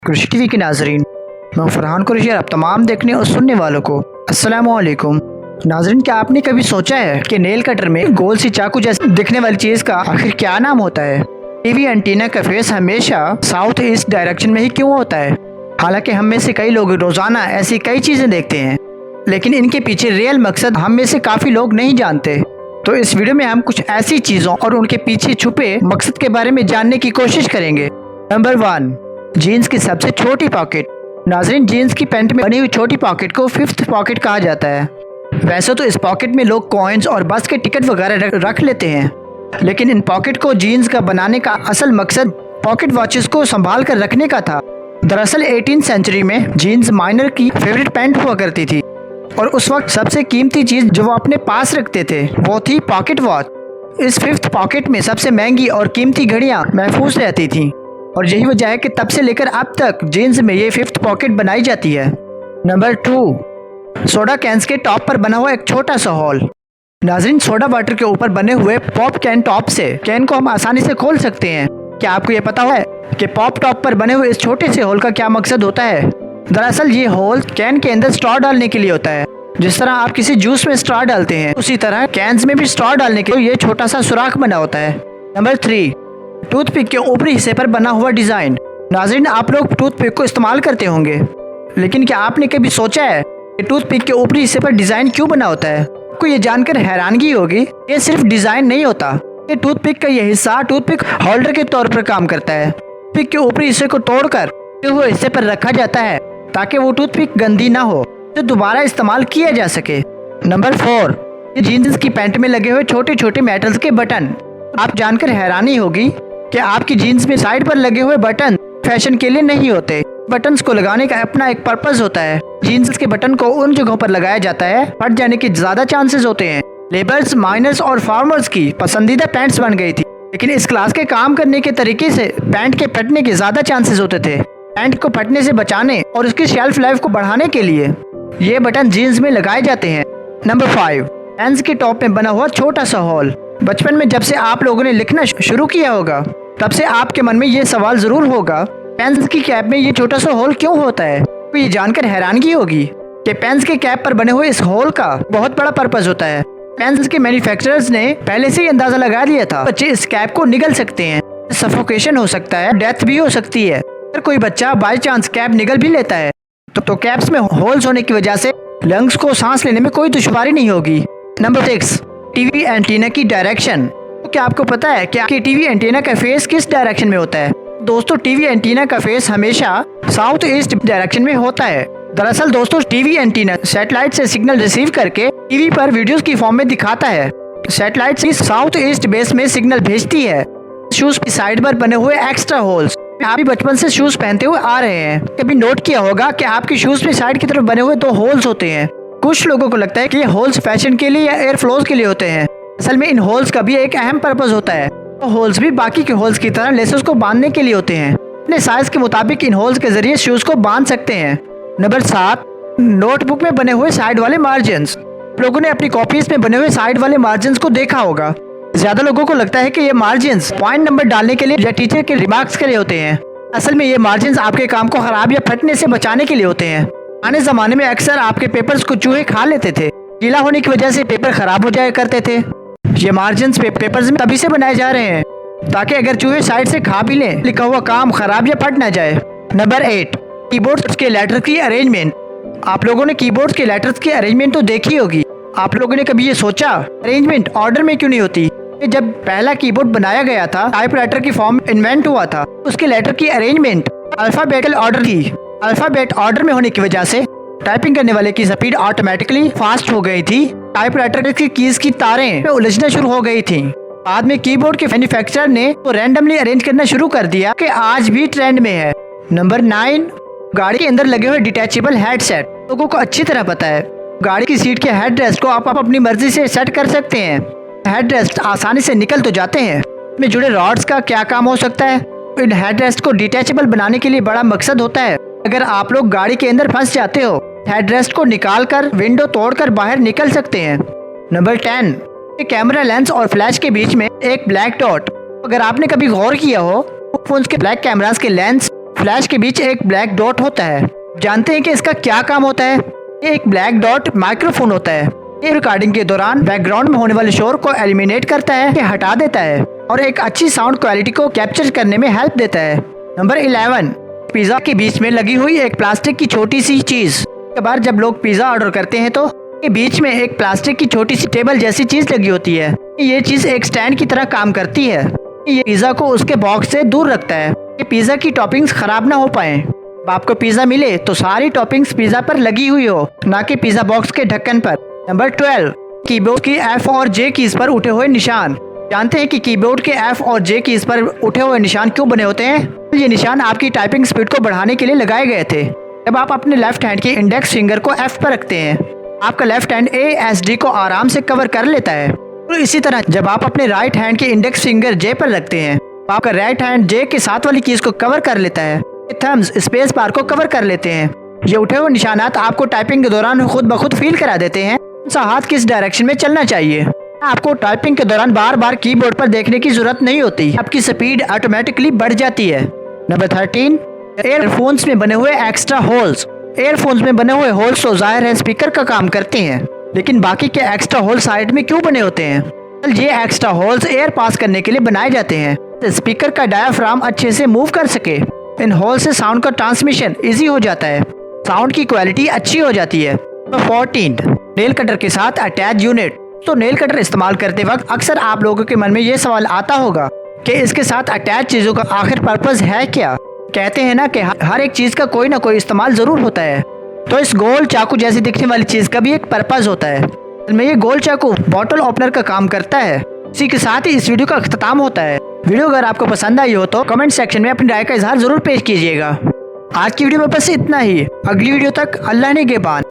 कृषि टीवी के नाजरीन, मैं फरहान कुरैशी और आप तमाम देखने और सुनने वालों को अस्सलामु अलैकुम। नाजरीन, क्या आपने कभी सोचा है कि नेल कटर में गोल सी चाकू जैसे दिखने वाली चीज का आखिर क्या नाम होता है? टीवी एंटीना का फेस हमेशा साउथ ईस्ट डायरेक्शन में ही क्यों होता है? हालांकि हम में से कई लोग रोजाना ऐसी कई चीजें देखते हैं, लेकिन इनके पीछे रियल मकसद हम में से काफी लोग नहीं जानते। तो इस वीडियो में हम कुछ ऐसी चीजों और उनके पीछे छुपे मकसद के बारे में जानने की कोशिश करेंगे। नंबर 1, जीन्स की सबसे छोटी पॉकेट। नाज़रीन, जीन्स की पैंट में बनी हुई छोटी पॉकेट को फिफ्थ पॉकेट कहा जाता है। वैसे तो इस पॉकेट में लोग कॉइन्स और बस के टिकट वगैरह रख लेते हैं, लेकिन इन पॉकेट को जीन्स का बनाने का असल मकसद पॉकेट वॉचेस को संभाल कर रखने का था। दरअसल 18वीं सेंचुरी में जीन्स माइनर की फेवरेट पैंट हुआ करती थी, और उस वक्त सबसे कीमती चीज जो वो अपने पास रखते थे वो थी पॉकेट वॉच। इस फिफ्थ पॉकेट में सबसे महंगी और कीमती घड़ियां महफूज रहती थी, और यही वजह है कि तब से लेकर अब तक जीन्स में ये फिफ्थ पॉकेट बनाई जाती है। नंबर 2, सोडा कैंस के टॉप पर बना हुआ एक छोटा सा होल। नाज़रीन, सोडा वाटर के ऊपर बने हुए पॉप कैन टॉप से कैन को हम आसानी से खोल सकते हैं। क्या आपको ये पता है कि पॉप टॉप पर बने हुए इस छोटे से होल का क्या मकसद होता है? दरअसल ये होल कैन के अंदर स्ट्रॉ डालने के लिए होता है। जिस तरह आप किसी जूस में स्ट्रॉ डालते हैं, उसी तरह कैंस में भी स्ट्रॉ डालने के लिए ये छोटा सा सुराख बना होता है। नंबर 3, टूथपिक के ऊपरी हिस्से पर बना हुआ डिजाइन। नाज़रीन, आप लोग टूथपिक को इस्तेमाल करते होंगे, लेकिन क्या आपने कभी सोचा है कि टूथपिक के ऊपरी हिस्से पर डिजाइन क्यों बना होता है? आपको ये जानकर हैरानगी होगी, ये सिर्फ डिजाइन नहीं होता। ये टूथपिक का ये हिस्सा टूथपिक होल्डर के तौर पर काम करता है। टूथपिक के ऊपरी हिस्से को तोड़कर वो हिस्से पर रखा जाता है ताकि वो टूथपिक गंदी ना हो, तो दोबारा इस्तेमाल किया जा सके। नंबर 4, जीन्स की पैंट में लगे हुए छोटे छोटे मेटल्स के बटन। आप जानकर हैरानी होगी कि आपकी जीन्स में साइड पर लगे हुए बटन फैशन के लिए नहीं होते। बटन्स को लगाने का अपना एक पर्पस होता है। जीन्स के बटन को उन जगहों पर लगाया जाता है फट जाने के ज्यादा चांसेस होते हैं। लेबर्स, माइनर्स और फार्मर्स की पसंदीदा पैंट्स बन गई थी, लेकिन इस क्लास के काम करने के तरीके से पैंट के फटने के ज्यादा चांसेस होते थे। पैंट को फटने से बचाने और उसकी शेल्फ लाइफ को बढ़ाने के लिए ये बटन जीन्स में लगाए जाते हैं। नंबर 5, पेन्स के टॉप में बना हुआ छोटा सा होल। बचपन में जब से आप लोगों ने लिखना शुरू किया होगा, तब से आपके मन में ये सवाल जरूर होगा, पेन्स की कैप में ये छोटा सा होल क्यों होता है? तो ये जानकर हैरानगी होगी कि पेन्स के कैप पर बने हुए इस होल का बहुत बड़ा पर्पस होता है। पेन्स के मैन्युफैक्चरर्स ने पहले से ही अंदाजा लगा लिया था, बच्चे इस कैप को निगल सकते हैं, सफोकेशन हो सकता है, डेथ भी हो सकती है। अगर कोई बच्चा बाई चांस कैप निगल भी लेता है तो कैप्स में होल्स होने की वजह से लंग्स को सांस लेने में कोई दुश्वारी नहीं होगी। नंबर 6, टीवी एंटीना की डायरेक्शन। तो क्या आपको पता है कि टीवी एंटीना का फेस किस डायरेक्शन में होता है? दोस्तों, टीवी एंटीना का फेस हमेशा साउथ ईस्ट डायरेक्शन में होता है। दरअसल दोस्तों, टीवी एंटीना सैटेलाइट से सिग्नल रिसीव करके टीवी पर वीडियोस की फॉर्म में दिखाता है। सैटेलाइट से साउथ ईस्ट बेस में सिग्नल भेजती है। शूज की साइड पर बने हुए एक्स्ट्रा होल्स। आप भी बचपन से शूज पहनते हुए आ रहे हैं, कभी नोट किया होगा कि आपके शूज में साइड की तरफ बने हुए 2 होल्स होते हैं। कुछ लोगों को लगता है कि ये होल्स फैशन के लिए या एयर फ्लोज के लिए होते हैं। असल में इन होल्स का भी एक अहम पर्पस होता है। तो होल्स भी बाकी के होल्स की तरह लेसेस को बांधने के लिए होते हैं। अपने साइज के मुताबिक इन होल्स के जरिए शूज को बांध सकते हैं। नंबर 7, नोटबुक में बने हुए साइड वाले मार्जिन्स। लोगों ने अपनी कॉपीज में बने हुए साइड वाले मार्जिन्स को देखा होगा। ज्यादा लोगों को लगता है कि ये मार्जिन्स पॉइंट नंबर डालने के लिए या टीचर के रिमार्क्स के लिए होते हैं। असल में ये मार्जिन्स आपके काम को खराब या फटने से बचाने के लिए होते हैं। पुराने जमाने में अक्सर आपके पेपर्स को चूहे खा लेते थे। गीला होने की वजह से पेपर खराब हो जाया करते थे। ये मार्जिन्स पेपर्स में तभी से बनाए जा रहे हैं ताकि अगर चूहे साइड से खा भी लें, लिखा हुआ काम खराब या फट ना जाए। नंबर 8, कीबोर्ड के लेटर की अरेंजमेंट। आप लोगों ने कीबोर्ड के लेटर्स की अरेंजमेंट तो देखी होगी। आप लोगों ने कभी ये सोचा अरेंजमेंट ऑर्डर में क्यों नहीं होती? जब पहला कीबोर्ड बनाया गया था, टाइपराइटर की फॉर्म इन्वेंट हुआ था, उसके लेटर की अरेंजमेंट अल्फाबेटिकल ऑर्डर थी। अल्फाबेट ऑर्डर में होने की वजह से टाइपिंग करने वाले की स्पीड ऑटोमेटिकली फास्ट हो गई थी। टाइपराइटर की कीज की तारें उलझना शुरू हो गई थी। बाद में कीबोर्ड के मैन्युफैक्चरर ने तो रैंडमली अरेंज करना शुरू कर दिया कि आज भी ट्रेंड में है। नंबर 9, गाड़ी के अंदर लगे हुए डिटैचेबल हेडसेट। लोगों को अच्छी तरह पता है, गाड़ी की सीट के हेडरेस्ट को आप अपनी मर्जी से सेट कर सकते हैं। हेडरेस्ट आसानी से निकल तो जाते हैं। इसमें जुड़े रॉड्स का क्या काम हो सकता है? इन हेडरेस्ट को डिटैचेबल बनाने के लिए बड़ा मकसद होता है। अगर आप लोग गाड़ी के अंदर फंस जाते हो, हेडरेस्ट को निकालकर विंडो तोड़कर बाहर निकल सकते हैं। नंबर 10, कैमरा लेंस और फ्लैश के बीच में एक ब्लैक डॉट। अगर आपने कभी गौर किया हो, फोन के ब्लैक कैमरास के लेंस फ्लैश के बीच एक ब्लैक डॉट होता है। जानते हैं कि इसका क्या काम होता है? ये एक ब्लैक डॉट माइक्रोफोन होता है। ये रिकॉर्डिंग के दौरान बैकग्राउंड में होने वाले शोर को एलिमिनेट करता है, ये हटा देता है और एक अच्छी साउंड क्वालिटी को कैप्चर करने में हेल्प देता है। नंबर 11, पिज्जा के बीच में लगी हुई एक प्लास्टिक की छोटी सी चीज। एक बार जब लोग पिज्जा ऑर्डर करते हैं तो के बीच में एक प्लास्टिक की छोटी सी टेबल जैसी चीज लगी होती है। ये चीज एक स्टैंड की तरह काम करती है। ये पिज्जा को उसके बॉक्स से दूर रखता है कि पिज्जा की टॉपिंग्स खराब ना हो पाए। जब आपको पिज्जा मिले तो सारी टॉपिंग्स पिज्जा पर लगी हुई हो, ना कि पिज्जा बॉक्स के ढक्कन पर। नंबर 12, कीबोर्ड की F और J कीज पर उठे हुए निशान। जानते हैं कि कीबोर्ड के F और J कीज पर उठे हुए निशान क्यों बने होते हैं? ये निशान आपकी टाइपिंग स्पीड को बढ़ाने के लिए लगाए गए थे। जब आप अपने लेफ्ट हैंड के इंडेक्स फिंगर को F पर रखते हैं, आपका लेफ्ट हैंड ASD को आराम से कवर कर लेता है। तो इसी तरह जब आप अपने राइट हैंड के इंडेक्स फिंगर J पर रखते हैं, तो आपका राइट हैंड J के साथ वाली कीज को कवर कर लेता है। थम्स स्पेस बार को कवर कर लेते हैं। ये उठे हुए निशानात आपको टाइपिंग के दौरान खुद ब खुद फील करा देते हैं सा हाथ किस डायरेक्शन में चलना चाहिए। आपको टाइपिंग के दौरान बार बार कीबोर्ड पर देखने की जरूरत नहीं होती, आपकी स्पीड ऑटोमेटिकली बढ़ जाती है। नंबर 13, एयरफोन्स में बने हुए एक्स्ट्रा होल्स। एयरफोन्स में बने हुए होल्स तो जाहिर है स्पीकर का काम करते हैं, लेकिन बाकी के एक्स्ट्रा होल साइड में क्यों बने होते हैं? ये एक्स्ट्रा होल्स एयर पास करने के लिए बनाए जाते हैं, तो स्पीकर का डायाफ्राम अच्छे से मूव कर सके। इन होल से साउंड का ट्रांसमिशन इजी हो जाता है, साउंड की क्वालिटी अच्छी हो जाती है। 14, नेल कटर के साथ अटैच यूनिट। तो नेल कटर इस्तेमाल करते वक्त अक्सर आप लोगों के मन में ये सवाल आता होगा कि इसके साथ अटैच चीजों का आखिर पर्पस है क्या? कहते हैं ना कि हर एक चीज का कोई ना कोई इस्तेमाल जरूर होता है, तो इस गोल चाकू जैसी दिखने वाली चीज का भी एक पर्पस होता है। में ये गोल चाकू बॉटल ओपनर का काम करता है। इसी के साथ ही इस वीडियो का अख्ताम होता है। वीडियो अगर आपको पसंद आई हो तो कमेंट सेक्शन में अपनी राय का इजहार जरूर पेश कीजिएगा। आज की वीडियो में बस इतना ही। अगली वीडियो तक अल्लाह ने के बाद।